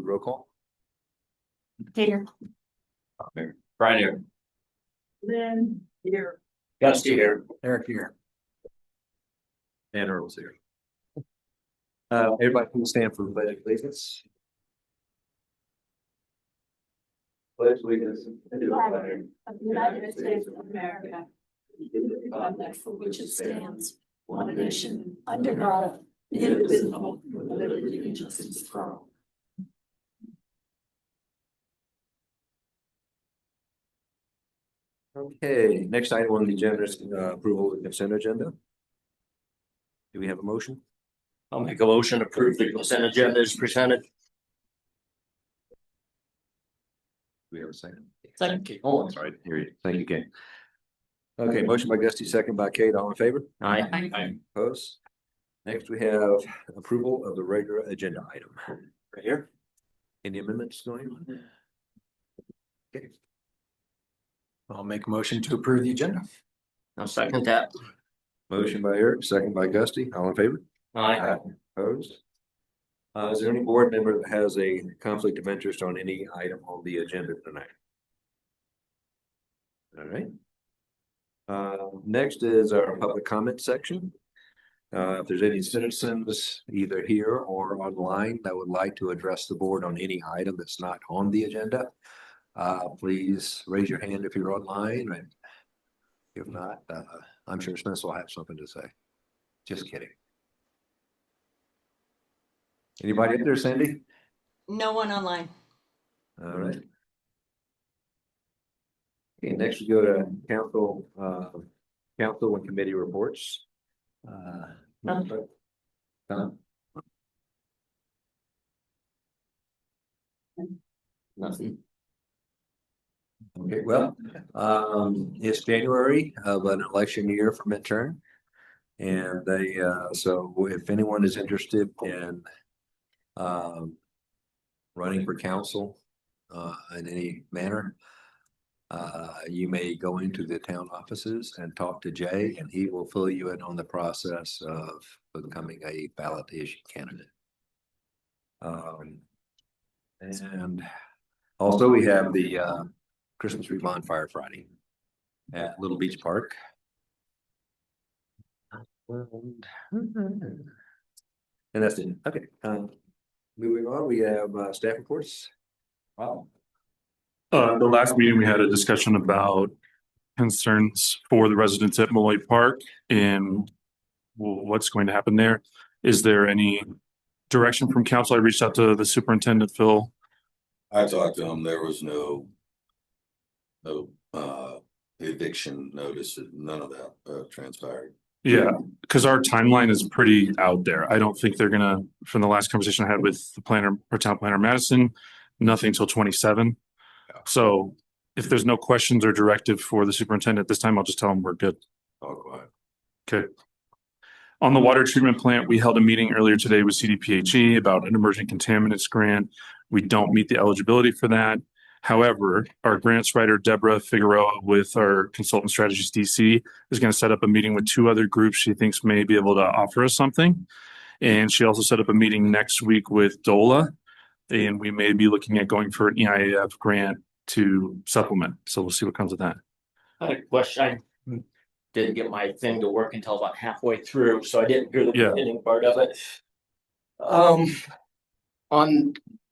roll call. Here. Brian here. Then here. Gusty here. Eric here. And Earl's here. Everybody can stand for the pledge of allegiance. Pledge allegiance to the flag Of the United States of America. To the republic for which it stands, one nation, under God, indivisible, with liberty and justice for all. Okay, next item on the agenda is approval of the consent agenda. Do we have a motion? I'll make a motion to approve the consent agenda as presented. Do we have a second? Second. Oh, that's right. Here you. Thank you, Kate. Okay, motion by Gusty, second by Kate. All in favor? Aye. Opposed? Next, we have approval of the regular agenda item. Right here. Any amendments going on? Okay. I'll make a motion to approve the agenda. I'll second that. Motion by Eric, second by Gusty. All in favor? Aye. Opposed? Is there any board member that has a conflict of interest on any item on the agenda tonight? All right. Next is our public comment section. If there's any citizens either here or online that would like to address the board on any item that's not on the agenda, please raise your hand if you're online. And if not, I'm sure Smith will have something to say. Just kidding. Anybody up there, Sandy? No one online. All right. Okay, next we go to council and committee reports. Tom? Nothing. Okay, well, it's January of an election year for midterm. And they, so if anyone is interested in running for council in any manner, you may go into the town offices and talk to Jay, and he will fill you in on the process of becoming a ballot issue candidate. And also we have the Christmas tree bonfire Friday at Little Beach Park. And that's it. Okay. Moving on, we have staff reports. Wow. The last meeting, we had a discussion about concerns for the residents at Molloy Park and what's going to happen there. Is there any direction from council? I reached out to the superintendent, Phil. I talked to him. There was no eviction notice. None of that transpired. Yeah, because our timeline is pretty out there. I don't think they're gonna, from the last conversation I had with the planner or town planner Madison, nothing till 27. So if there's no questions or directive for the superintendent this time, I'll just tell him we're good. Oh, go ahead. Okay. On the water treatment plant, we held a meeting earlier today with CDPHE about an emerging contaminants grant. We don't meet the eligibility for that. However, our grants writer, Deborah Figueroa, with our consultant strategies DC, is going to set up a meeting with 2 other groups she thinks may be able to offer us something. And she also set up a meeting next week with DOLA, and we may be looking at going for an EIF grant to supplement. So we'll see what comes of that. I had a question. I didn't get my thing to work until about halfway through, so I didn't hear the beginning part of it.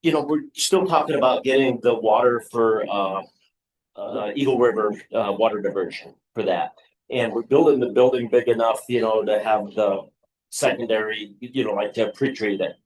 We're still talking about getting the water for Eagle River water diversion for that. And we're building the building big enough, to have the secondary, like to pre-treat it.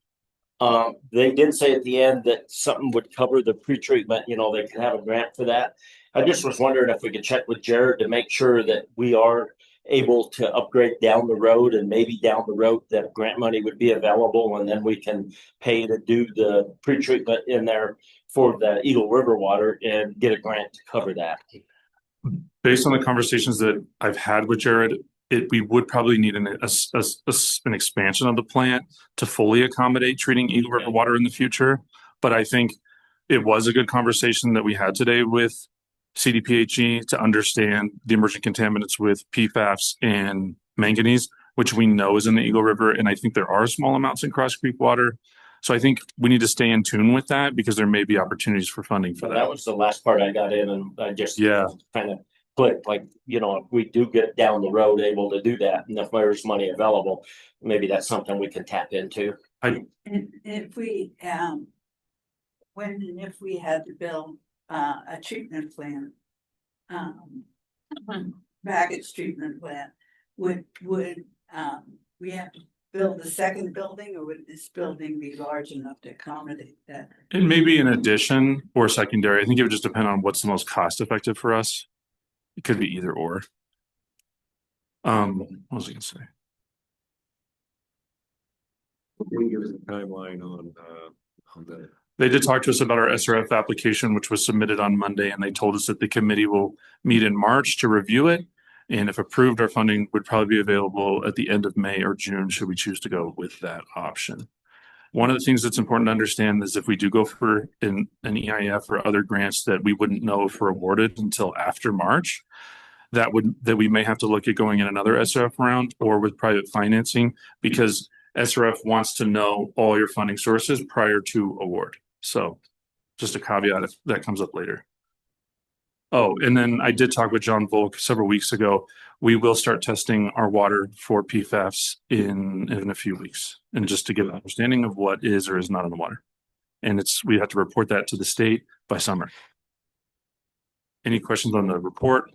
They did say at the end that something would cover the pre-treatment, they can have a grant for that. I just was wondering if we could check with Jared to make sure that we are able to upgrade down the road, and maybe down the road that grant money would be available, and then we can pay to do the pre-treatment in there for the Eagle River water and get a grant to cover that. Based on the conversations that I've had with Jared, we would probably need an expansion of the plant to fully accommodate treating Eagle River water in the future. But I think it was a good conversation that we had today with CDPHE to understand the emerging contaminants with PFAS and manganese, which we know is in the Eagle River. And I think there are small amounts in Cross Creek water. So I think we need to stay in tune with that because there may be opportunities for funding for So that. that was the last part I got in and I just. Yeah. Kind of clicked, like, you know, if we do get down the road able to do that, and if there's money available, maybe that's something we can tap into. And if we, when and if we had to build, a treatment plant, baggage treatment plant, would, we have to build a second building, or would this building be large enough to accommodate that? It may be an addition or secondary. I think it would just depend on what's the most cost effective for us. It could be either or. What was I gonna say? Can you give us a timeline on the? They did talk to us about our SRF application, which was submitted on Monday, and they told us that the committee will meet in March to review it. And if approved, our funding would probably be available at the end of May or June, should we choose to go with that option. One of the things that's important to understand is if we do go for an EIF or other grants that we wouldn't know if we're awarded until after March, that we may have to look at going in another SRF round or with private financing, because SRF wants to know all your funding sources prior to award. So just a caveat if that comes up later. Oh, and then I did talk with John Volk several weeks ago. We will start testing our water for PFAS in a few weeks, and just to get an understanding of what is or is not in the water. And we have to report that to the state by summer. Any questions on the report?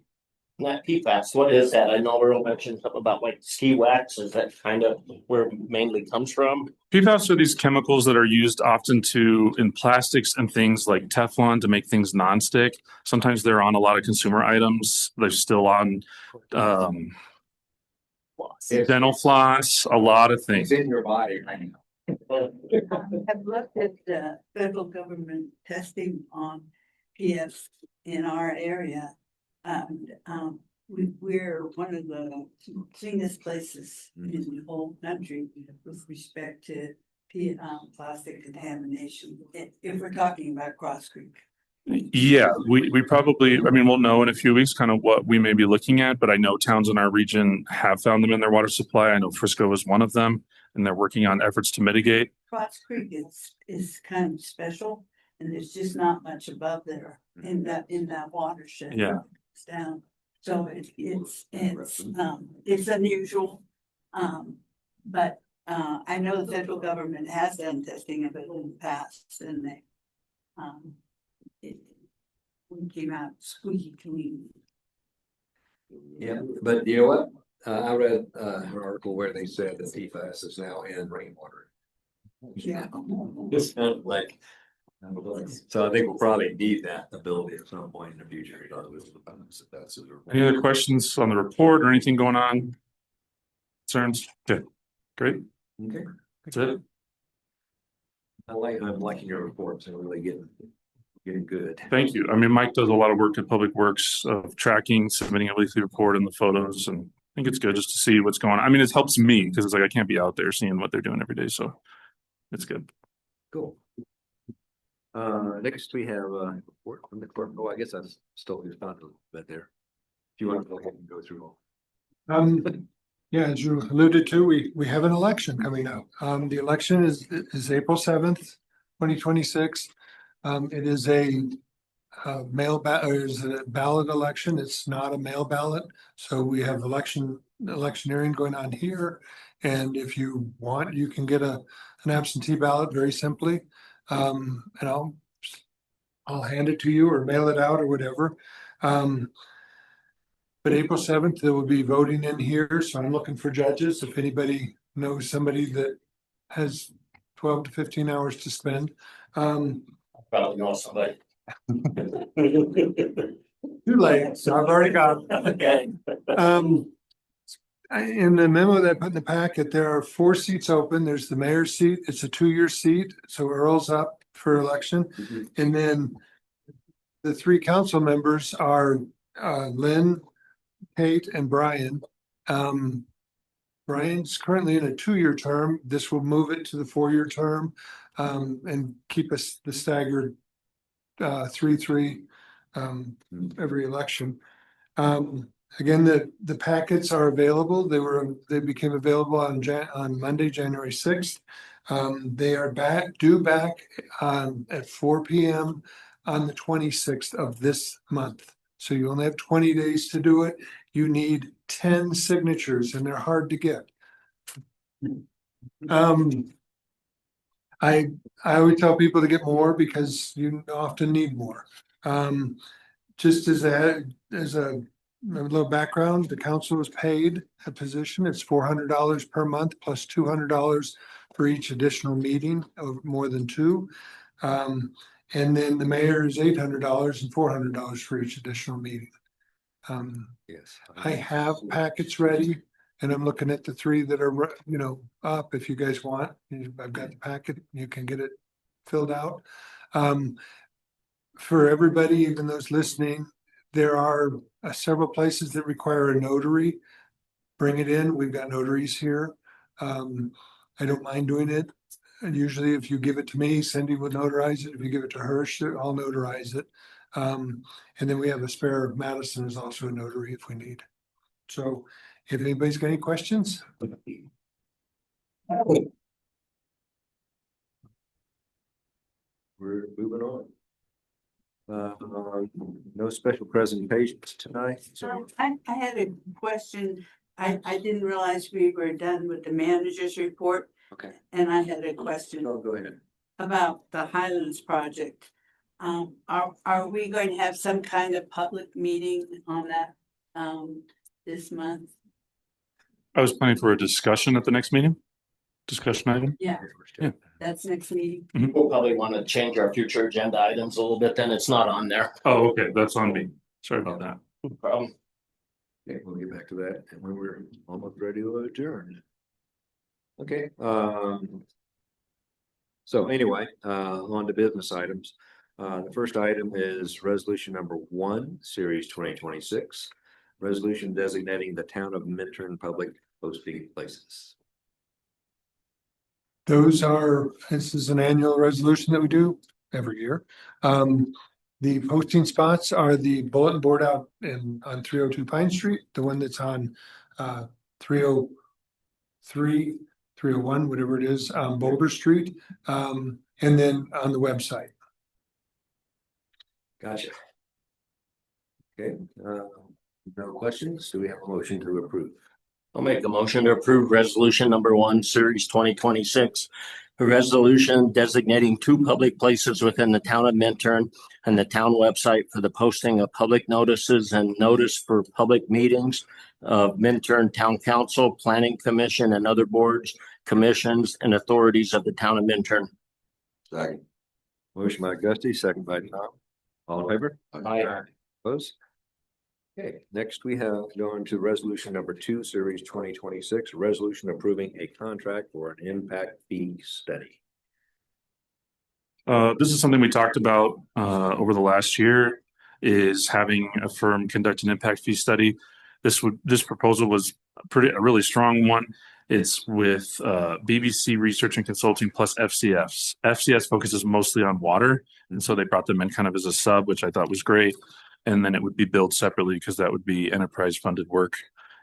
Not PFAS, what is that? I know Earl mentioned something about like ski wax. Is that kind of where it mainly comes from? PFAS are these chemicals that are used often in plastics and things like Teflon to make things nonstick. Sometimes they're on a lot of consumer items. They're still on dental floss, a lot of things. It's in your body right now. I've looked at the federal government testing on PFAS in our area. And, we're one of the cleanest places in the whole country with respect to plastic contamination, if we're talking about Cross Creek. Yeah, we probably, I mean, we'll know in a few weeks kind of what we may be looking at, but I know towns in our region have found them in their water supply. I know Frisco is one of them, and they're working on efforts to mitigate. Cross Creek is kind of special, and there's just not much above there in that watershed. Yeah. It's down, so it's unusual. But I know the federal government has done testing of it in the past, and we came out squeaky clean. Yeah, but you know what? I read an article where they said that PFAS is now in rainwater. Yeah. It's kind of like. So I think we'll probably need that ability at some point in the future. Any other questions on the report or anything going on? Concerns? Okay, great. Okay. That's it. I'm liking your reports and really getting good. Thank you. I mean, Mike does a lot of work at Public Works of tracking, submitting a weekly report and the photos, and I think it's good just to see what's going on. I mean, it helps me because it's like I can't be out there seeing what they're doing every day, so it's good. Cool. Next we have report from the clerk. Oh, I guess I stole your thunder a little bit there. If you want to go ahead and go through. Yeah, as you alluded to, we have an election coming up. The election is April 7th, 2026. It is a ballot election. It's not a mail ballot. So we have electioneering going on here. And if you want, you can get an absentee ballot very simply. And I'll hand it to you or mail it out or whatever. But April 7th, there will be voting in here. So I'm looking for judges. If anybody knows somebody that has 12 to 15 hours to spend. Probably know somebody. Too late, so I've already got it. Okay. In the memo that I put in the packet, there are 4 seats open. There's the mayor's seat. It's a 2-year seat. So Earl's up for election. And then the 3 council members are Lynn, Kate, and Brian. Brian's currently in a 2-year term. This will move it to the 4-year term and keep us the staggered 3-3 every election. Again, the packets are available. They became available on Monday, January 6th. They are due back at 4 p.m. on the 26th of this month. So you only have 20 days to do it. You need 10 signatures and they're hard to get. I always tell people to get more because you often need more. Just as a little background, the council is paid a position. It's $400 per month plus $200 for each additional meeting of more than two. And then the mayor is $800 and $400 for each additional meeting. Yes. I have packets ready and I'm looking at the three that are, up if you guys want. I've got the packet, you can get it filled out. For everybody, even those listening, there are several places that require a notary. Bring it in. We've got notaries here. I don't mind doing it. And usually if you give it to me, Cindy will notarize it. If you give it to her, I'll notarize it. And then we have a spare. Madison is also a notary if we need. So if anybody's got any questions. We're moving on. No special presentations tonight. So I had a question. I didn't realize we were done with the manager's report. Okay. And I had a question go ahead. about the Highlands project. Are we going to have some kind of public meeting on that, this month? I was planning for a discussion at the next meeting. Discussion item. Yeah, Yeah. that's next meeting. We'll probably want to change our future agenda items a little bit, then it's not on there. Oh, okay. That's on me. Sorry about that. No problem. Okay, we'll get back to that when we're almost ready to adjourn. Okay, so anyway, on to business items. The first item is resolution number 1, series 2026. Resolution designating the town of Minturn public posting places. This is an annual resolution that we do every year. The posting spots are the bulletin board out on 302 Pine Street, the one that's on 303, 301, whatever it is, Boulder Street, and then on the website. Gotcha. Okay, no questions? Do we have a motion to approve? I'll make a motion to approve resolution number 1, series 2026. A resolution designating 2 public places within the town of Minturn and the town website for the posting of public notices and notice for public meetings of Minturn Town Council, Planning Commission, and other boards, commissions, and authorities of the town of Minturn. Second. Motion by Gusty, second by Tom. All in favor? Aye. Opposed? Okay, next we have going to resolution number 2, series 2026, resolution approving a contract for an impact fee study. This is something we talked about over the last year, is having a firm conduct an impact fee study. This proposal was a really strong one. It's with BBC Research and Consulting plus FCS. FCS focuses mostly on water, and so they brought them in kind of as a sub, which I thought was great. And then it would be billed separately because that would be enterprise funded work.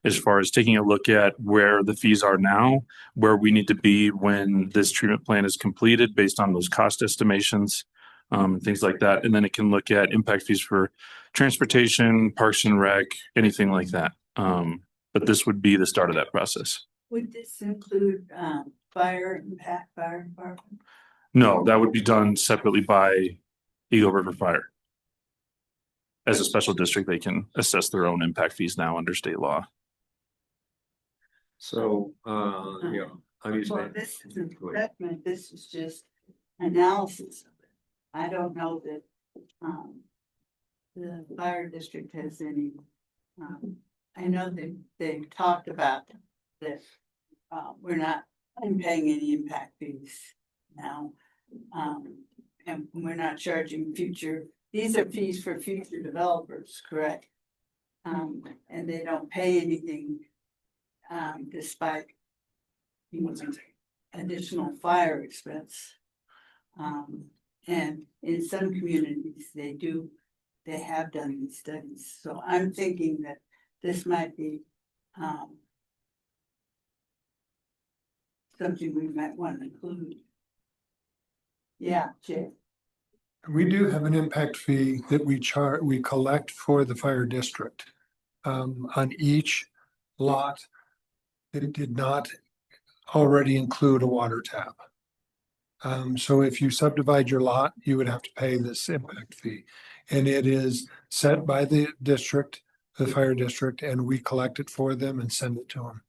As far as taking a look at where the fees are now, where we need to be when this treatment plan is completed based on those cost estimations, things like that. And then it can look at impact fees for transportation, parks and rec, anything like that. But this would be the start of that process. Would this include, fire department? No, that would be done separately by Eagle River Fire. As a special district, they can assess their own impact fees now under state law. So, yeah, I'm used Well, to. this isn't assessment, this is just analysis of it. I don't know that, the fire district has any, I know they've talked about that, we're not paying any impact fees now. And we're not charging these are fees for future developers, correct? And they don't pay anything, despite additional fire expense. And in some communities, they have done these studies. So I'm thinking that this might be, something we might want to include. Yeah, Jay. We do have an impact fee that we collect for the fire district. On each lot, it did not already include a water tap. So if you subdivide your lot, you would have to pay this impact fee. And it is set by the district, the fire district, and we collect it for them and send it to them.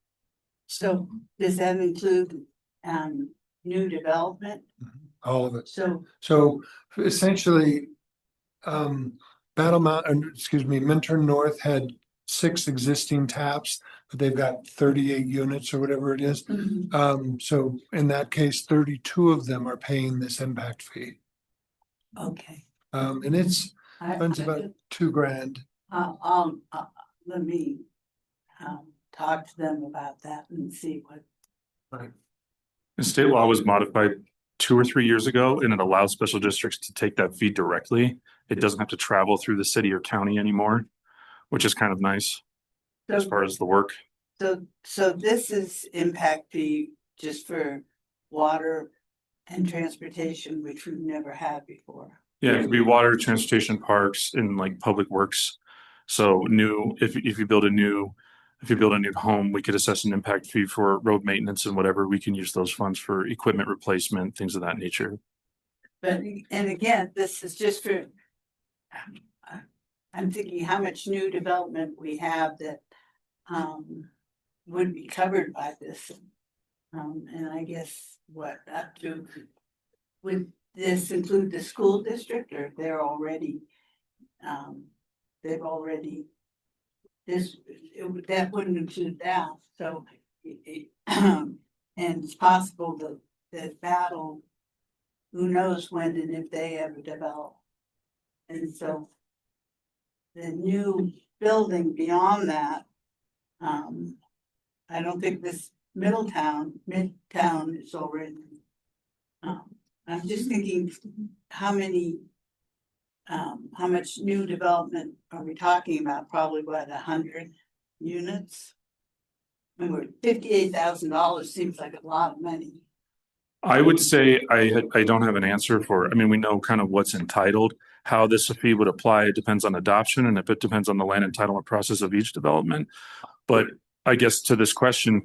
So does that include new development? All of it. So So essentially, Minturn North had 6 existing taps, but they've got 38 units or whatever it is. So in that case, 32 of them are paying this impact fee. okay. And it's runs about $2,000. Let me talk to them about that and see what. The state law was modified 2 or 3 years ago, and it allows special districts to take that fee directly. It doesn't have to travel through the city or county anymore, which is kind of nice as far as the work. So this is impact fee just for water and transportation, which we've never had before. Yeah, it could be water, transportation, parks, and like public works. So if you build a new home, we could assess an impact fee for road maintenance and whatever. We can use those funds for equipment replacement, things of that nature. But, and again, this is just for, I'm thinking how much new development we have that would be covered by this. And I guess would this include the school district, or they're already, that wouldn't include that, so and it's possible that Battle, who knows when and if they ever develop. And so the new building beyond that, I don't think this Midtown is already. I'm just thinking how much new development are we talking about? Probably what, 100 units? Remember, $58,000 seems like a lot of money. I would say I don't have an answer for, I mean, we know kind of what's entitled. How this fee would apply, it depends on adoption, and if it depends on the land entitlement process of each development. But I guess to this question,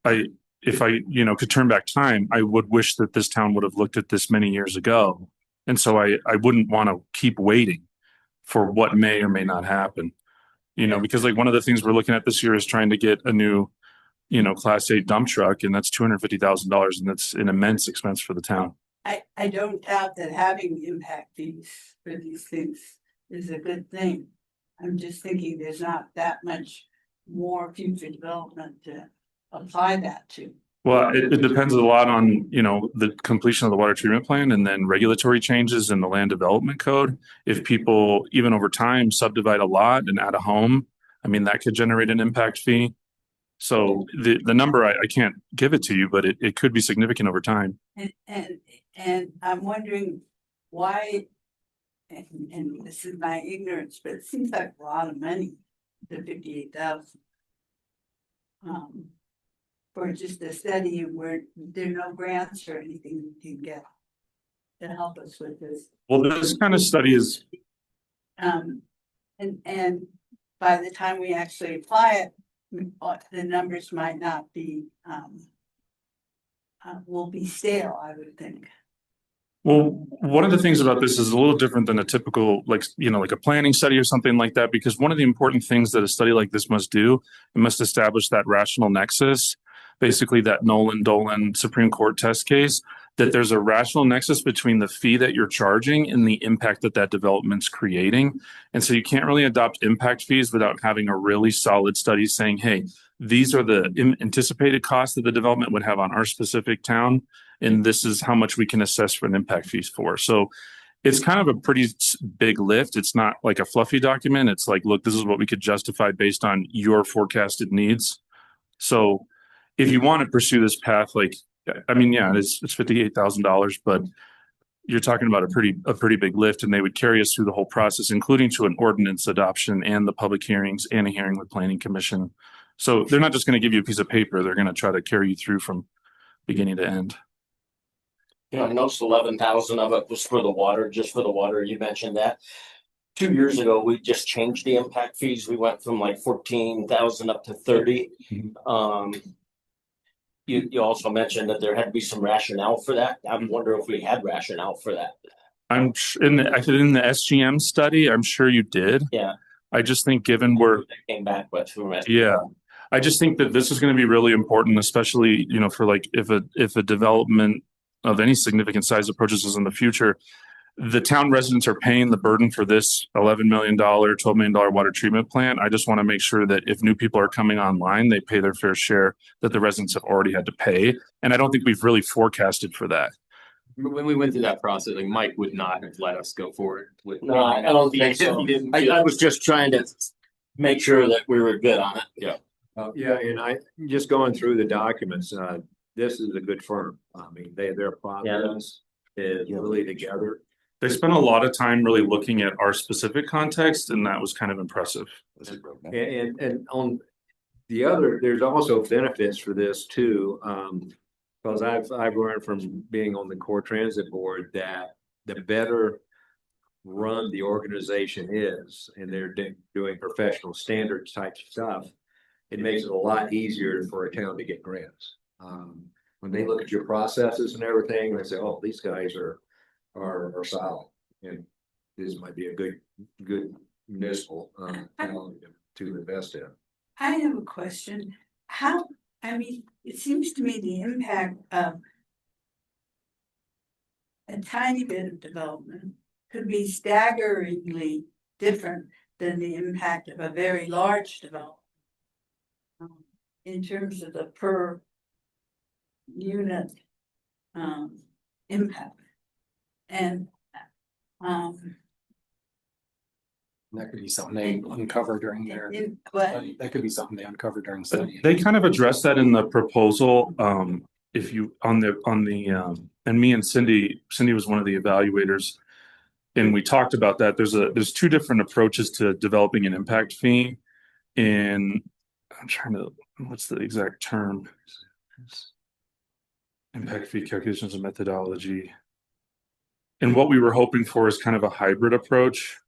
if I could turn back time, I would wish that this town would have looked at this many years ago. And so I wouldn't want to keep waiting for what may or may not happen. Because like one of the things we're looking at this year is trying to get a new, Class 8 dump truck, and that's $250,000, and that's an immense expense for the town. I don't doubt that having impact fees for these things is a good thing. I'm just thinking there's not that much more future development to apply that to. Well, it depends a lot on, the completion of the water treatment plan and then regulatory changes in the land development code. If people, even over time, subdivide a lot and add a home, I mean, that could generate an impact fee. So the number, I can't give it to you, but it could be significant over time. And I'm wondering why, and this is my ignorance, but it seems like a lot of money, the 58,000. For just a study where there are no grants or anything we can get to help us with this. Well, this kind of study is. And by the time we actually apply it, the numbers might not be, will be stale, I would think. Well, one of the things about this is a little different than a typical, like a planning study or something like that, because one of the important things that a study like this must do, it must establish that rational nexus, basically that Nolan-Dolan Supreme Court test case, that there's a rational nexus between the fee that you're charging and the impact that development's creating. And so you can't really adopt impact fees without having a really solid study saying, hey, these are the anticipated costs that the development would have on our specific town, and this is how much we can assess for an impact fees for. So it's kind of a pretty big lift. It's not like a fluffy document. It's like, look, this is what we could justify based on your forecasted needs. So if you want to pursue this path, it's $58,000, but you're talking about a pretty big lift, and they would carry us through the whole process, including to an ordinance adoption and the public hearings and a hearing with Planning Commission. So they're not just going to give you a piece of paper. They're going to try to carry you through from beginning to end. You know, I noticed 11,000 of it was for the water, just for the water. You mentioned that. 2 years ago, we just changed the impact fees. We went from like 14,000 up to 30. You also mentioned that there had to be some rationale for that. I'm wondering if we had rationale for that. In the SGM study, I'm sure you did. Yeah. I just think given we're They came back with from it. Yeah, I just think that this is going to be really important, especially, you know, for like if a development of any significant size approaches us in the future, the town residents are paying the burden for this $11 million, $12 million water treatment plant. I just want to make sure that if new people are coming online, they pay their fair share that the residents have already had to pay. And I don't think we've really forecasted for that. When we went through that process, like Mike would not have let us go forward with. No, I don't think so. He didn't. I was just trying to make sure that we were good on it. Yeah. Yeah, and I, just going through the documents, this is a good firm. I mean, their process is really together. They spent a lot of time really looking at our specific context, and that was kind of impressive. And on the other, there's also benefits for this too. Because I've learned from being on the core transit board that the better run the organization is, and they're doing professional standards type stuff, it makes it a lot easier for a town to get grants. When they look at your processes and everything, they say, "Oh, these guys are solid," and this might be a good municipal town to invest in. I have a question. It seems to me the impact of a tiny bit of development could be staggeringly different than the impact of a very large development. In terms of the per unit impact. And That could be something they uncover during their. Study. That could be something they uncover during study. They kind of addressed that in the proposal. If you on the and me and Cindy was one of the evaluators, and we talked about that. There's two different approaches to developing an impact fee. I'm trying to, what's the exact term? Impact fee calculations and methodology. And what we were hoping for is kind of a hybrid approach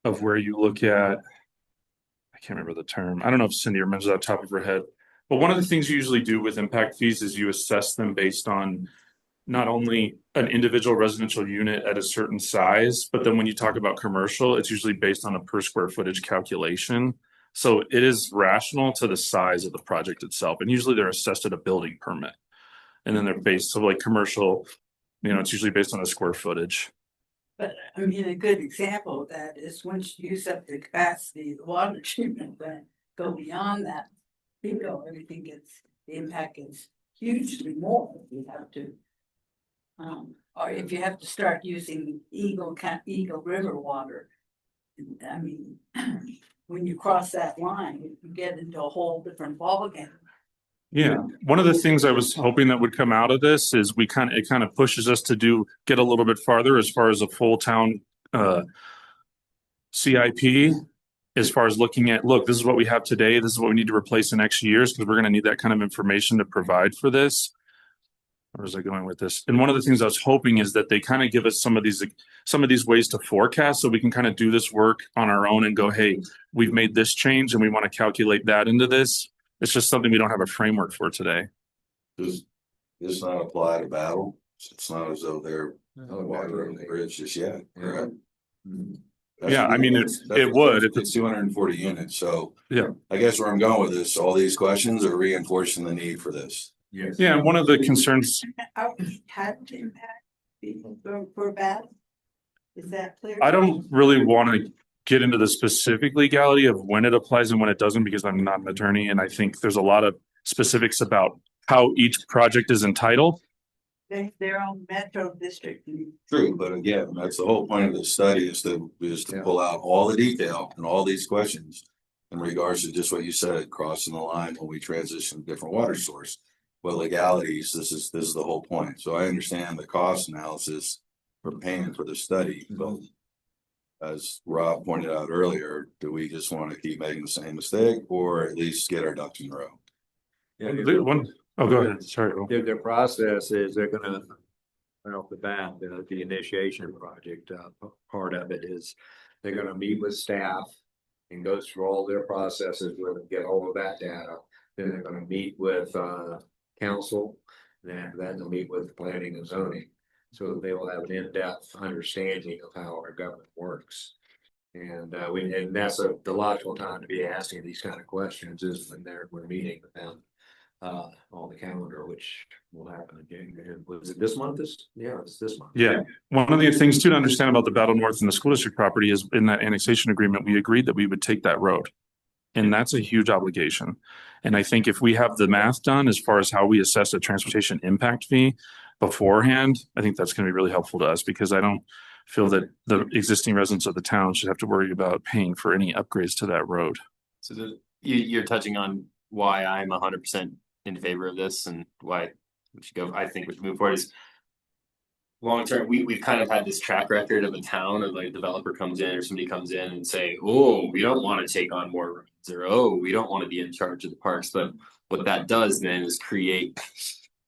of where you look at, I can't remember the term. I don't know if Cindy remembers that off the top of her head. But one of the things you usually do with impact fees is you assess them based on not only an individual residential unit at a certain size, but then when you talk about commercial, it's usually based on a per square footage calculation. So it is rational to the size of the project itself. And usually they're assessed at a building permit. And then they're based, so like commercial, it's usually based on a square footage. But a good example of that is once you use up the capacity of the water treatment plant, go beyond that, everything the impact is hugely more if you have to. Or if you have to start using Eagle River water. When you cross that line, you get into a whole different ballgame. Yeah, one of the things I was hoping that would come out of this is it kind of pushes us to get a little bit farther as far as a full town CIP, as far as looking at, this is what we have today, this is what we need to replace in X years, because we're going to need that kind of information to provide for this. Where was I going with this? And one of the things I was hoping is that they kind of give us some of these ways to forecast, so we can kind of do this work on our own and go, hey, we've made this change and we want to calculate that into this. It's just something we don't have a framework for today. Does this not apply to Battle? It's not as though they're water on the bridge just yet, correct? Yeah, it would if it's 240 units. So yeah, I guess where I'm going with this, all these questions are reinforcing the need for this. Yes. Yeah, one of the concerns. Had to impact people for bad. Is that clear? I don't really want to get into the specific legality of when it applies and when it doesn't, because I'm not an attorney, and I think there's a lot of specifics about how each project is entitled. Their own metro district. True, but again, that's the whole point of the study is to pull out all the detail and all these questions in regards to just what you said, crossing the line when we transition to different water source. Well, legalities, this is the whole point. So I understand the cost analysis for paying for the study, but as Rob pointed out earlier, do we just want to keep making the same mistake or at least get our ducks in a row? Yeah, Oh, go ahead. Sorry. Will. Their process is they're gonna, right off the bat, the initiation project, part of it is they're gonna meet with staff and go through all their processes, where they get all of that data. Then they're gonna meet with, council, and after that, they'll meet with planning and zoning. So they will have an in-depth understanding of how our government works. And that's the logical time to be asking these kind of questions is when we're meeting with them. On the calendar, which will happen in January. Was it this month? It's this month. Yeah. One of the things too to understand about the Battle North and the school district property is in that annexation agreement, we agreed that we would take that road. And that's a huge obligation. And I think if we have the math done as far as how we assess a transportation impact fee beforehand, I think that's going to be really helpful to us because I don't feel that the existing residents of the town should have to worry about paying for any upgrades to that road. So you're touching on why I'm 100% in favor of this and why we should go. I think we should move forward. Is long term, we've kind of had this track record of a town, or like a developer comes in or somebody comes in and say, oh, we don't want to take on more roads, or oh, we don't want to be in charge of the parks. But what that does then is create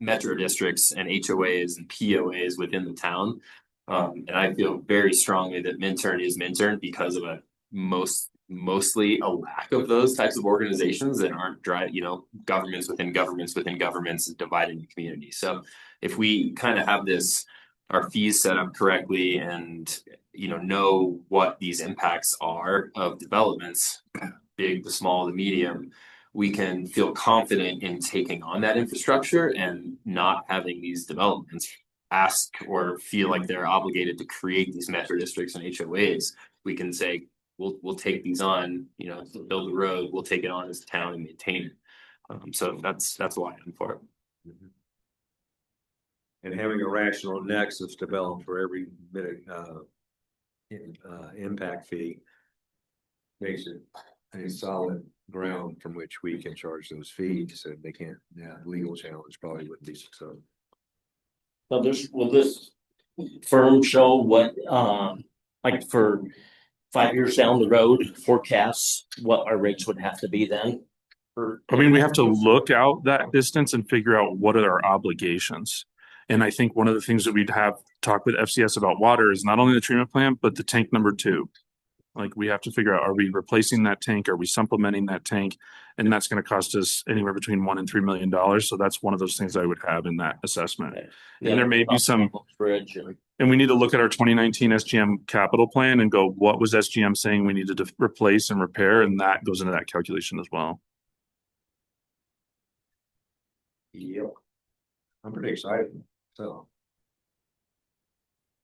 metro districts and HOAs and POAs within the town. And I feel very strongly that Minturn is Minturn because of a mostly a lack of those types of organizations that aren't governments within governments dividing the community. So if we kind of have our fees set up correctly and know what these impacts are of developments, big, the small, the medium, we can feel confident in taking on that infrastructure and not having these developments ask or feel like they're obligated to create these metro districts and HOAs. We can say, we'll take these on, build the road, we'll take it on as a town and maintain it. So that's why I'm for it. Mm-hmm. And having a rational nexus developed for every bit impact fee makes it a solid ground from which we can charge those fees. And they can't, legal challenge probably wouldn't be successful. Now will this firm show what, like for 5 years down the road, forecasts what our rates would have to be then? I mean, we have to look out that distance and figure out what are our obligations. And I think one of the things that we'd have talk with FCS about water is not only the treatment plant, but the tank number 2. Like we have to figure out, are we replacing that tank? Are we supplementing that tank? And that's going to cost us anywhere between $1 and $3 million. So that's one of those things I would have in that assessment. Yeah, and there may be some bridge. And we need to look at our 2019 SGM capital plan and go, what was SGM saying we needed to replace and repair? And that goes into that calculation as well. Yep. I'm pretty excited. So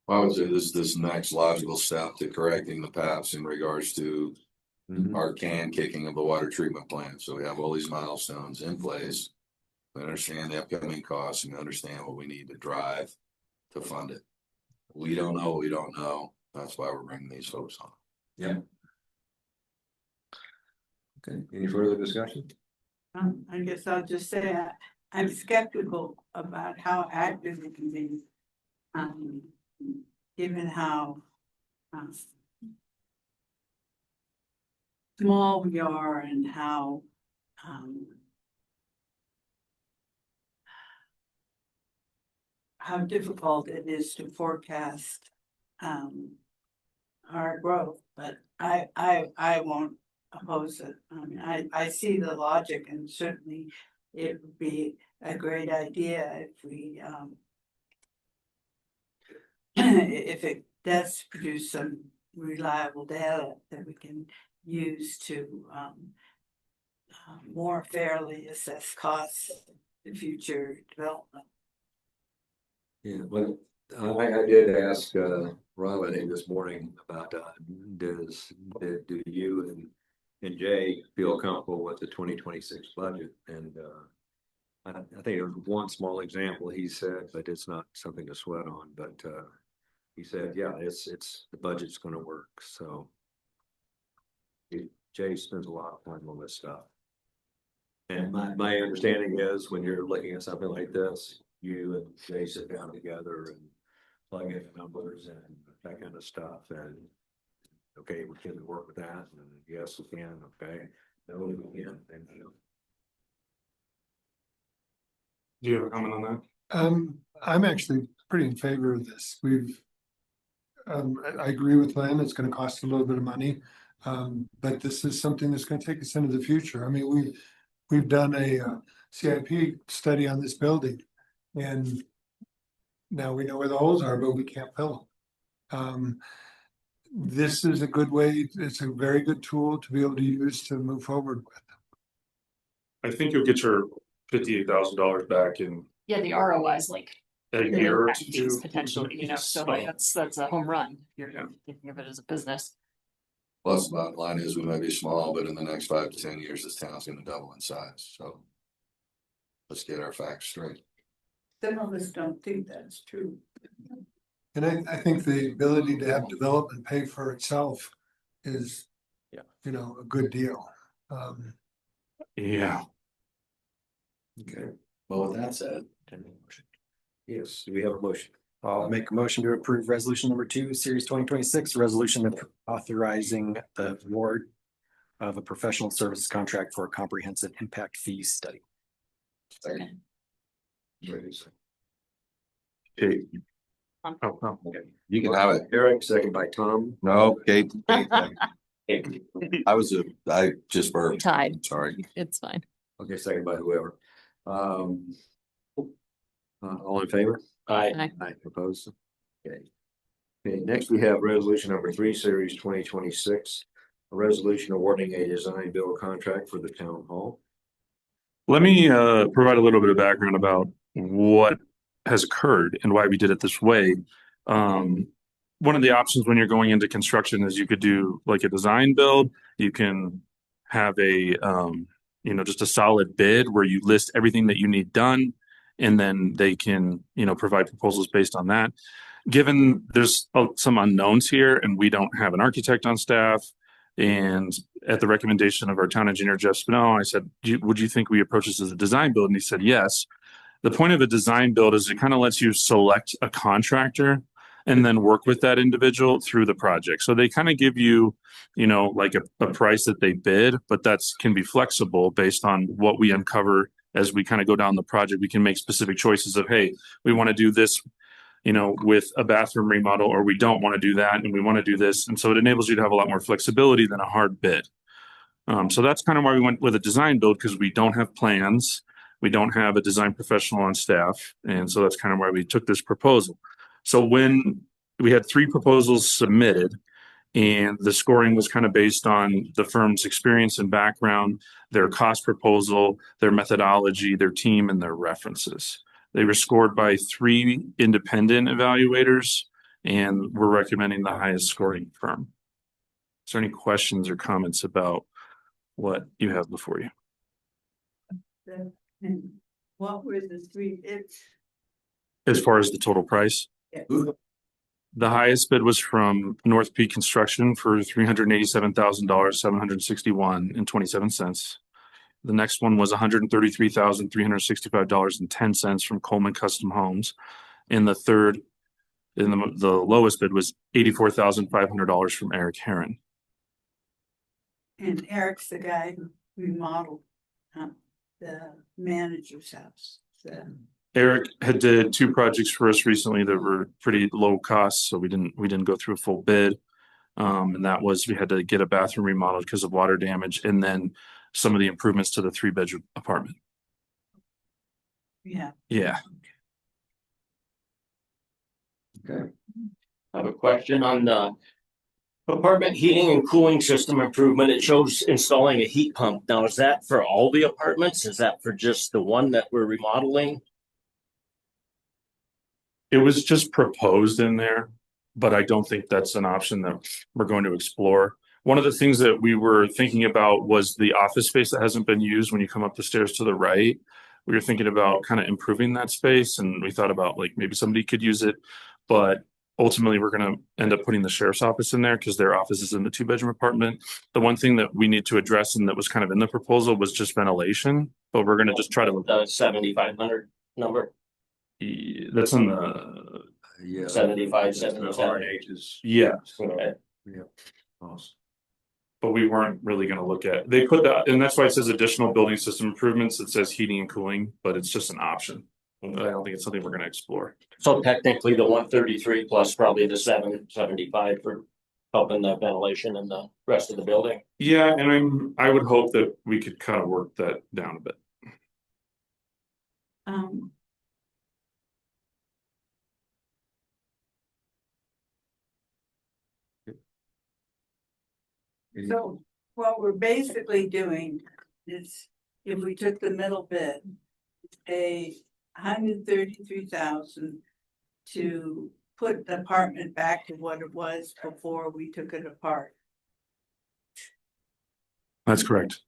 I would say this next logical step to correcting the paths in regards to our can kicking of the water treatment plant. So we have all these milestones in place. We understand the upcoming costs and we understand what we need to drive to fund it. We don't know what we don't know. That's why we're bringing these folks on. yeah. Okay. Any further discussion? I guess I'll just say I'm skeptical about how active it can be. Given how small we are and how difficult it is to forecast our growth, but I won't oppose it. I mean, I see the logic, and certainly it would be a great idea if we if it does produce some reliable data that we can use to more fairly assess costs in future development. Yeah, well, I did ask Robin this morning about do you and Jay feel comfortable with the 2026 budget? And I think there was one small example he said, but it's not something to sweat on. But he said, yeah, it's the budget's going to work. So Jay spends a lot of time on this stuff. And my understanding is when you're looking at something like this, you and Jay sit down together and plug in numbers and that kind of stuff. And okay, we can work with that. And yes, we can. Okay, no, we can. And Do you have a comment on that? I'm actually pretty in favor of this. I agree with Lynn, it's gonna cost a little bit of money. But this is something that's gonna take us into the future. I mean, we've done a CIP study on this building. And now we know where the holes are, but we can't fill them. This is a good way, it's a very good tool to be able to use to move forward with. I think you'll get your $58,000 back in Yeah, the ROI is like a year or X two. potentially, you know, so that's a home run. If you're Yeah. thinking of it as a business. Plus, the bottom line is we might be small, but in the next 5 to 10 years, this town's gonna double in size, so. Let's get our facts straight. Some of us don't think that's true. And I think the ability to have development pay for itself is, Yeah. you know, a good deal. Yeah. Okay, well, with that said, yes, do we have a motion? I'll make a motion to approve resolution number 2, series 2026, resolution authorizing the award of a professional services contract for a comprehensive impact fee study. Okay. Okay. Oh, no. You can have it. Eric, second by Tom. No, Kate. I just burped. Tied. Sorry. It's fine. Okay, second by whoever. All in favor? I, Aye, opposed? Okay. Okay, next we have resolution number 3, series 2026. A resolution awarding a design build contract for the town hall. Let me provide a little bit of background about what has occurred and why we did it this way. One of the options when you're going into construction is you could do like a design build. You can have a just a solid bid where you list everything that you need done, and then they can provide proposals based on that. Given there's some unknowns here, and we don't have an architect on staff, and at the recommendation of our town engineer Jeff Spinell, I said, "Would you think we approach this as a design build?" And he said, "Yes." The point of a design build is it kind of lets you select a contractor and then work with that individual through the project. So they kind of give you, like a price that they bid, but that's can be flexible based on what we uncover as we kind of go down the project. We can make specific choices of, hey, we want to do this, with a bathroom remodel, or we don't want to do that and we want to do this. And so it enables you to have a lot more flexibility than a hard bid. So that's kind of why we went with a design build, because we don't have plans. We don't have a design professional on staff. And so that's kind of why we took this proposal. So when we had 3 proposals submitted, and the scoring was kind of based on the firm's experience and background, their cost proposal, their methodology, their team, and their references. They were scored by 3 independent evaluators, and we're recommending the highest scoring firm. Is there any questions or comments about what you have before you? And what were the 3 bids? As far as the total price, Yeah. the highest bid was from North Peak Construction for $387,000, $761.27. The next one was $133,365.10 from Coleman Custom Homes. And the lowest bid was $84,500 from Eric Heron. And Eric's the guy who remodeled the manager's house. So, Eric had did 2 projects for us recently that were pretty low cost, so we didn't go through a full bid. And that was, we had to get a bathroom remodeled because of water damage, and then some of the improvements to the 3-bedroom apartment. yeah. Yeah. Okay. I have a question on the apartment heating and cooling system improvement. It shows installing a heat pump. Now, is that for all the apartments? Is that for just the one that we're remodeling? It was just proposed in there, but I don't think that's an option that we're going to explore. One of the things that we were thinking about was the office space that hasn't been used when you come up the stairs to the right. We were thinking about kind of improving that space, and we thought about like maybe somebody could use it, but ultimately we're going to end up putting the sheriff's office in there because their office is in the 2-bedroom apartment. The one thing that we need to address, and that was kind of in the proposal, was just ventilation, but we're going to just try to. The 7,500 number? That's in the. Yeah. 75, The 77. RNH is. Yeah. Okay. Awesome. But we weren't really going to look they put that, and that's why it says additional building system improvements. It says heating and cooling, but it's just an option. I don't think it's something we're gonna explore. So technically the 133 plus probably the 775 for helping the ventilation and the rest of the building. Yeah, and I would hope that we could kind of work that down a bit. Um. So what we're basically doing is, if we took the middle bid, pay $133,000 to put the apartment back to what it was before we took it apart. That's correct.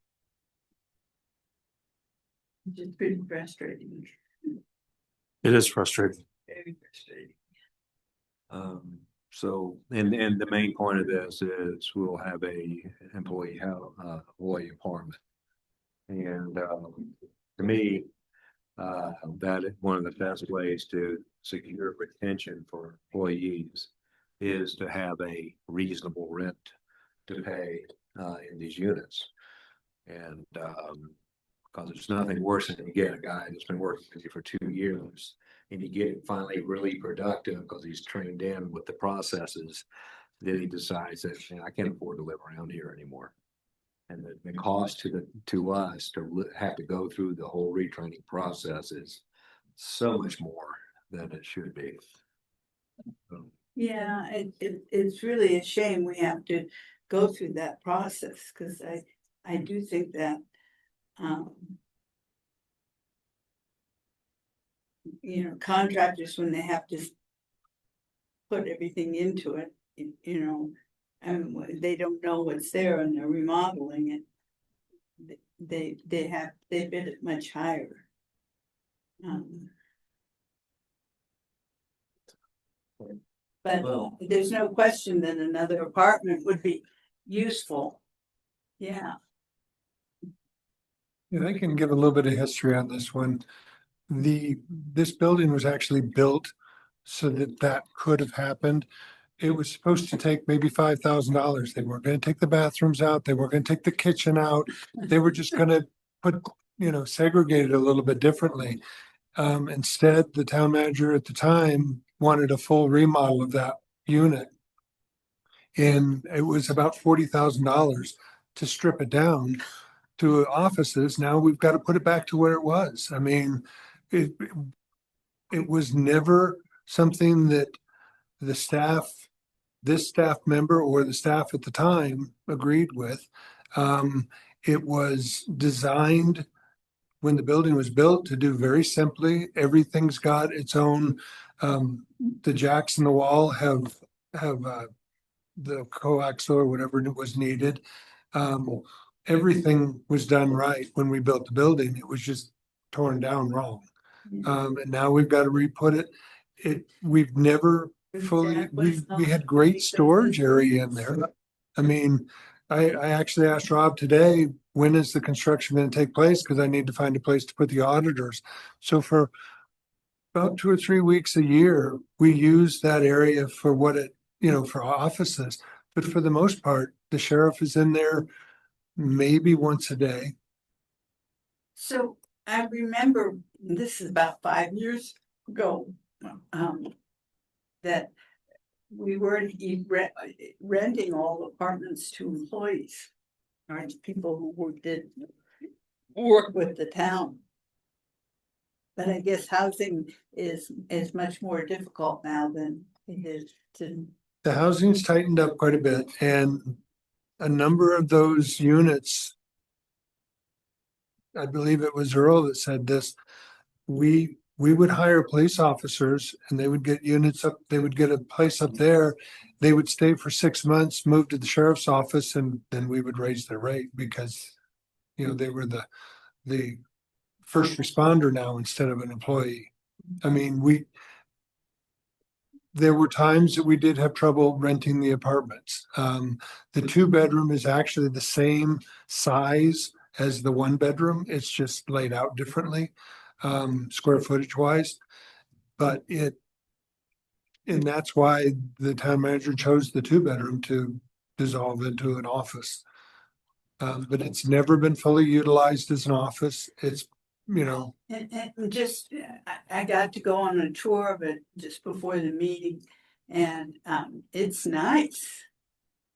Which is pretty frustrating, It is frustrating. very frustrating. So, and the main point of this is we'll have a employee apartment. And, to me, that is one of the best ways to secure retention for employees is to have a reasonable rent to pay, in these units. And, because there's nothing worse than you get a guy that's been working with you for 2 years and you get him finally really productive because he's trained in with the processes. Then he decides that, "Man, I can't afford to live around here anymore." And the cost to us to have to go through the whole retraining process is so much more than it should be. Yeah, it's really a shame we have to go through that process, because I do think that, contractors, when they have to put everything into it, and they don't know what's there and they're remodeling it, they bid it much higher. But Well- there's no question that another apartment would be useful. Yeah, Yeah, I can give a little bit of history on this one. This building was actually built so that that could have happened. It was supposed to take maybe $5,000. They weren't gonna take the bathrooms out. They weren't gonna take the kitchen out. They were just gonna put, segregate it a little bit differently. Instead, the town manager at the time wanted a full remodel of that unit. And it was about $40,000 to strip it down to offices. Now we've got to put it back to where it was. I mean, it was never something that the staff, this staff member or the staff at the time agreed with. It was designed when the building was built to do very simply. Everything's got its own, the jacks in the wall have the coaxial or whatever was needed. Everything was done right when we built the building. It was just torn down wrong. And now we've got to re-put it. We've never fully, we had great storage area in there. I mean, I actually asked Rob today, when is the construction going to take place? Because I need to find a place to put the auditors. So for about 2 or 3 weeks a year, we use that area for what it, for offices. But for the most part, the sheriff is in there maybe once a day. so I remember, this is about 5 years ago, that we were renting all apartments to employees, or people who did work with the town. But I guess housing is much more difficult now than it is to. The housing's tightened up quite a bit, and a number of those units, I believe it was Earl that said this, we would hire police officers and they would get units up, they would get a place up there. They would stay for 6 months, move to the sheriff's office, and then we would raise their rate because, they were the first responder now instead of an employee. I mean, there were times that we did have trouble renting the apartments. The 2-bedroom is actually the same size as the 1-bedroom. It's just laid out differently, square footage wise. And that's why the town manager chose the 2-bedroom to dissolve into an office. But it's never been fully utilized as an office. It's you know, And just, I got to go on a tour of it just before the meeting, and it's nice.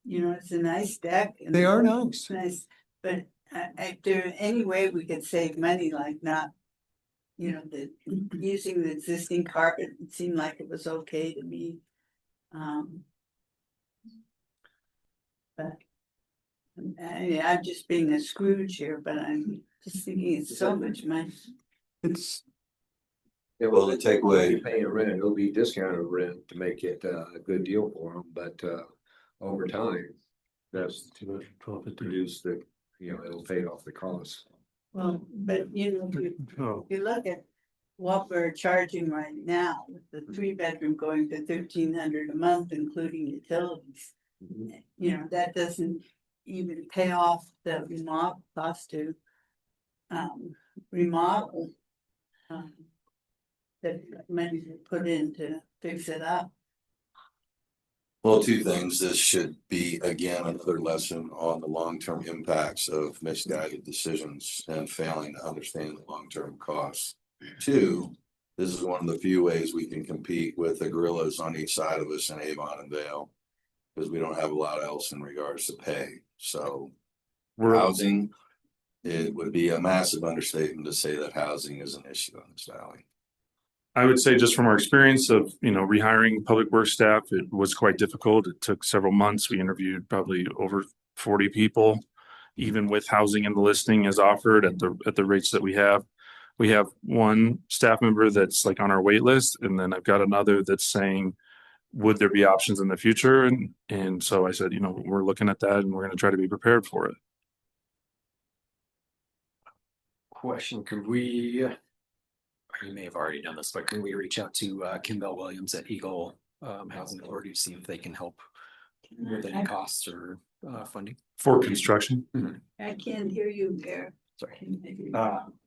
You know, it's a nice deck. And they are nice. it's nice, but if there any way we could save money, like not, you know, using the existing carpet, it seemed like it was okay to me. But I'm just being a Scrooge here, but I'm just thinking it's so much money. It's, Yeah, Well, the takeaway- you pay a rent, it'll be discounted rent to make it a good deal for them, but over time, that's to produce the, you know, it'll pay off the cost. Well, but you know, Oh, if you look at what we're charging right now, with the 3-bedroom going to 1,300 a month, including utilities. You know, that doesn't even pay off the remodel cost to remodel. The money we put in to fix it up. Well, two things. This should be, again, another lesson on the long-term impacts of misguided decisions and failing to understand the long-term costs. Two, this is one of the few ways we can compete with the gorillas on each side of us in Avon and Vale, because we don't have a lot else in regards to pay. So housing, it would be a massive understatement to say that housing is an issue in this valley. I would say just from our experience of, you know, rehiring public works staff, it was quite difficult. It took several months. We interviewed probably over 40 people, even with housing in the listing as offered at the rates that we have. We have one staff member that's like on our wait list, and then I've got another that's saying, would there be options in the future? And so I said, you know, we're looking at that and we're going to try to be prepared for it. Question, could we, or you may have already done this, but can we reach out to Kim Bell Williams at Eagle Housing Authority to see if they can help with any costs or funding? For construction? I can't hear you there. Sorry.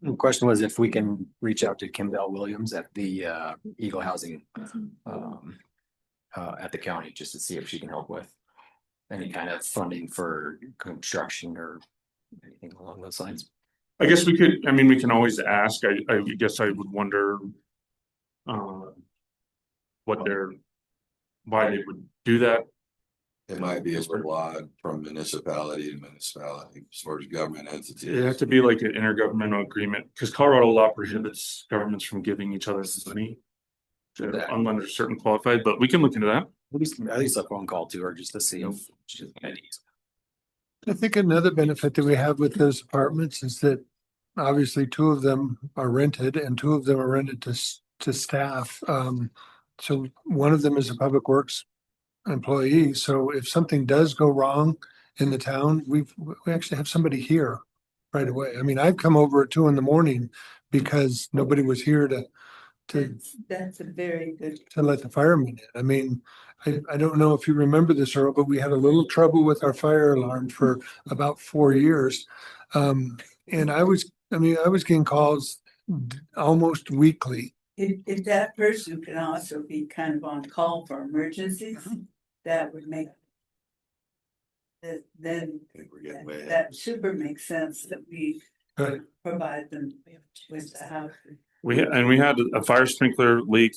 The question was if we can reach out to Kim Bell Williams at the Eagle Housing at the county, just to see if she can help with any kind of funding for construction or anything along those lines. I guess we could, I mean, we can always ask. I guess I would wonder why they would do that. It might be a lot from municipality to municipality as far as government entities. It'd have to be like an intergovernmental agreement, because Colorado law prohibits governments from giving each other money under certain qualified, but we can look into that. At least a phone call to her just to see if she's ideas. I think another benefit that we have with those apartments is that obviously 2 of them are rented and 2 of them are rented to staff. So one of them is a public works employee. So if something does go wrong in the town, we actually have somebody here right away. I mean, I've come over at 2 a.m. because nobody was here to That's a very good. let the firemen in. I mean, I don't know if you remember this, Earl, but we had a little trouble with our fire alarm for about 4 years. And I was getting calls almost weekly. If that person can also be kind of on call for emergencies, that would make. Then I think we're getting way ahead. that super makes sense that we Good. provide them with the house. We had a fire sprinkler leak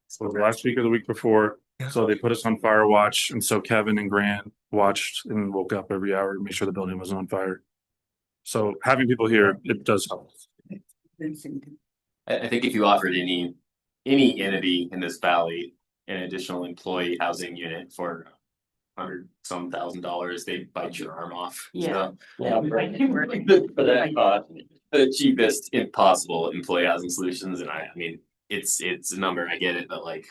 so the last week or the week before. Yeah. So they put us on fire watch, and so Kevin and Grant watched and woke up every hour to make sure the building was on fire. So having people here, it does help. I think if you offered any entity in this valley an additional employee housing unit for $100,000, they'd bite your arm off. Yeah. So, for that cost, the cheapest if possible employee housing solutions, and I mean it's a number, I get it, but like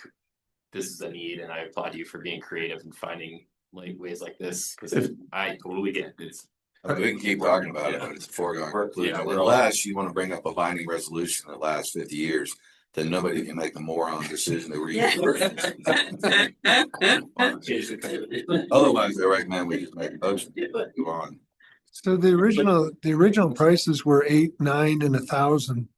this is a need, and I applaud you for being creative and finding like ways like this, because I totally get it. It's I mean, we can keep talking about it, but it's a foregone conclusion. Yeah, Unless you want to bring up a binding resolution that lasts 50 years, then nobody can make a moron decision that we're. Otherwise, I recommend we just make a motion. Move on. So the original prices were 8, 9, and 1,000,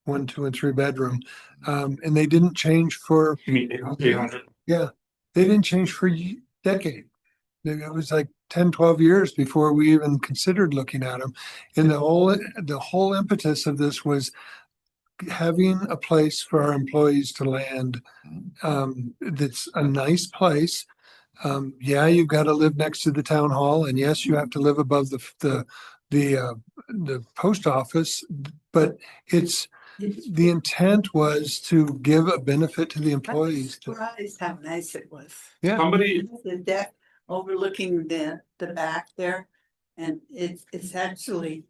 1, 2, and 3 bedroom. And they didn't change for, You mean 800? they didn't change for decade. It was like 10, 12 years before we even considered looking at them. And the whole impetus of this was having a place for our employees to land. That's a nice place. Yeah, you've got to live next to the town hall, and yes, you have to live above the post office, but the intent was to give a benefit to the I was employees. surprised how nice it was. Yeah. Somebody, The deck overlooking the back there, and it's actually,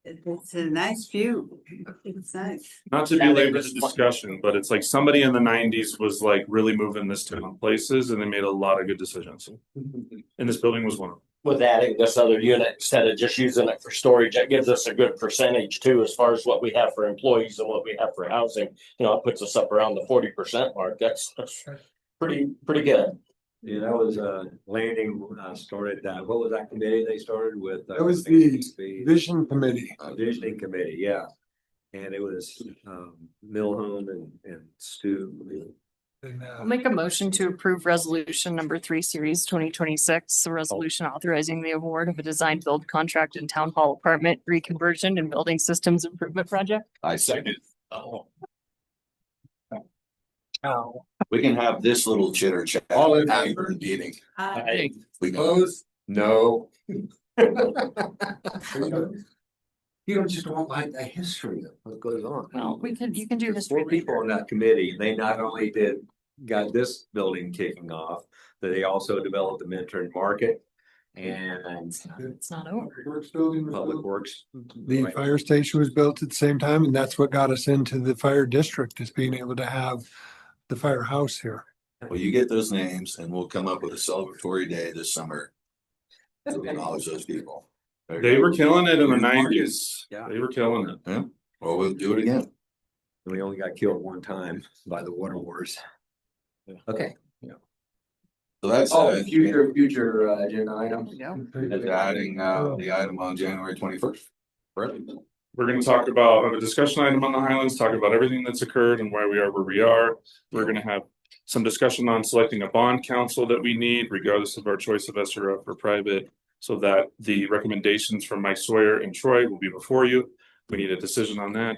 it's a nice view. It's nice. not to belabor the discussion, but it's like somebody in the nineties was like really moving this town places and they made a lot of good decisions. And this building was one of them. With adding this other unit instead of just using it for storage, that gives us a good percentage too, as far as what we have for employees and what we have for housing. You know, it puts us up around the 40% mark. That's pretty good. Yeah, that was landing started, what was that committee they started with? That was the Vision Committee. Visioning Committee, yeah. And it was Milhone and Stu. And, I'll make a motion to approve resolution number 3, series 2026, a resolution authorizing the award of a design build contract in town hall apartment reconversion and building systems improvement project. I second. Oh, We can have this little chitter chat All in after the meeting. I, We can. Opposed? No. You don't just want like the history of what goes on. Well, you can do There's history. 4 people on that committee, they not only got this building kicking off, but they also developed the Minturn Market and It's not over. Works building was Public built. Works. The fire station was built at the same time, and that's what got us into the fire district, is being able to have the firehouse here. Well, you get those names and we'll come up with a celebratory day this summer to acknowledge those people. They were killing it in the Market. nineties. Yeah. They were killing it. Yeah, well, we'll do it again. We only got killed one time by the water wars. Okay. So that's. Future agenda items. That's adding the item on January 21st. Correct? We're gonna talk about a discussion item on the Highlands, talk about everything that's occurred and why we are where we are. We're gonna have some discussion on selecting a bond counsel that we need, regardless of our choice of SRF or private. So that the recommendations from Mike Sawyer and Troy will be before you. We need a decision on that.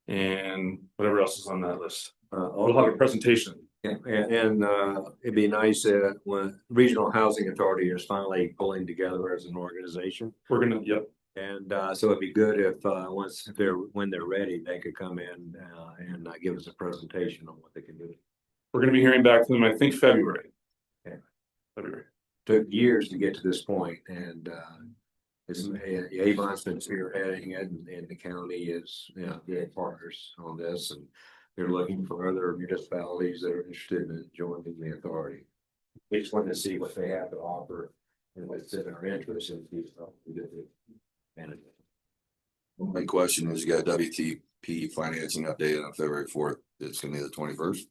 And whatever else is on that list. We'll have a presentation. Yeah, and it'd be nice when Regional Housing Authority is finally pulling together as an organization. We're gonna, yep. And so it'd be good if when they're ready, they could come in and give us a presentation on what they can do. We're gonna be hearing back from them, I think, February. Okay. February. Took years to get to this point, and Avon's been spearheading it, and the county is, good partners on this, and they're looking for other municipalities that are interested in joining the authority. We just want to see what they have to offer and what's in our interest in management. My question is, you got WTP financing updated on February 4th. It's gonna be the 21st.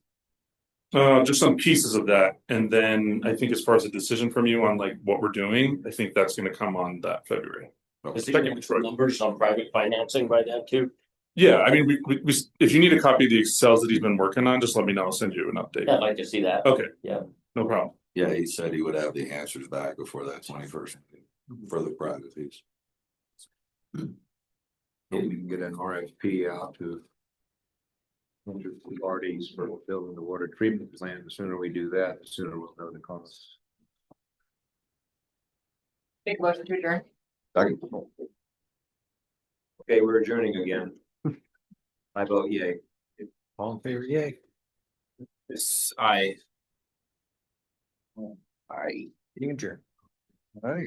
Just some pieces of that, and then I think as far as a decision from you on like what we're doing, I think that's gonna come on that February. is he gonna have numbers on private financing by then too? Yeah, I mean, we if you need a copy of the Excels that he's been working on, just let me know. I'll send you an update. Yeah, I'd like to see that. Okay. Yeah. No problem. Yeah, he said he would have the answers back before that 21st for the private piece. Maybe we can get an RFP out to interested parties for building the water treatment plant. The sooner we do that, the sooner we'll know the costs. Make a motion to adjourn. Okay, we're adjourning again. I vote yay. All in favor, yay. This, I. You can adjourn. All right.